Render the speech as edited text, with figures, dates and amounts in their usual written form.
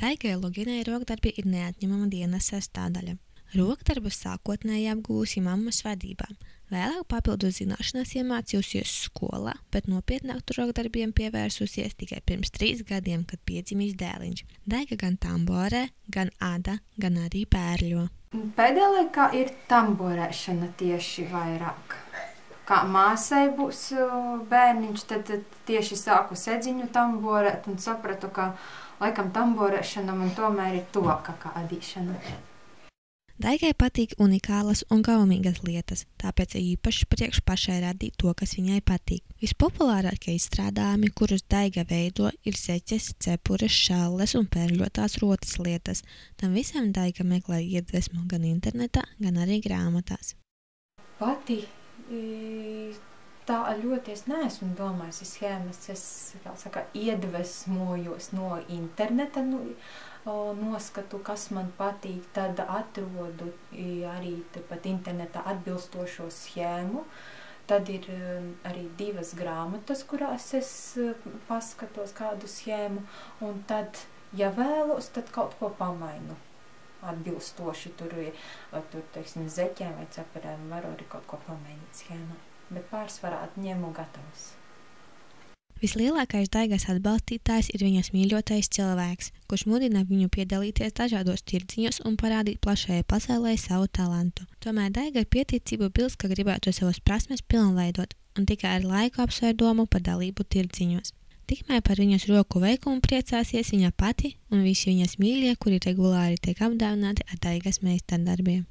Daigai Loginai rokdarbi ir neatņemama dienas sastāvdaļa. Rokdarbus sākotnēji apgūsi mammas vadībā. Vēlāk papildus zināšanas iemācījusies skolā, bet nopietnāk rokdarbiem pievērsusies tikai pirms 3 gadiem, kad piedzimis dēliņš. Daiga gan tamborē, gan āda, gan arī pērļo. Pēdējā laikā ir tamborēšana tieši vairāk. Kā māsai būs bērniņš, tad tieši sāku sedziņu tamborēt un sapratu, ka laikam tamborēšana man tomēr ir tuvāka kā adīšana. Daigai patīk unikālas un gaumīgas lietas, tāpēc īpašs priekš pašai radīt to, kas viņai patīk. Vispopulārākie izstrādājumi, kurus Daiga veido, ir seķes, cepures, šalles un pērļotās rotas lietas. Tam visam Daiga meklē iedvesmu gan internetā, gan arī grāmatās. Pati tā ļoti es neesmu domājis schēmas, es iedvesmojos no interneta, noskatu, kas man patīk, tad atrodu arī pat internetā atbilstošo schēmu. Tad ir arī 2 grāmatas, kurās es paskatos kādu schēmu, un tad, ja vēlos, tad kaut ko pamainu. Atbilstoši tur teiksim, zeķēm vai ceperēm varu arī kaut ko pamainīt schēmā, bet pārsvarā ņemu gatavus. Vislielākais Daigas atbalstītājs ir viņas mīļotais cilvēks, kurš mudina viņu piedalīties dažādos tirdziņos un parādīt plašajai pasaulē savu talantu. Tomēr Daiga ar pieticību bilst, ka gribētu savas prasmes pilnveidot un tikai ar laiku apsver domu par dalību tirdziņos. Tikmēr par viņas roku veikumu priecāsies viņa pati un visi viņas mīļie, kuri regulāri tiek apdāvināti ar Daigas meistardarbiem.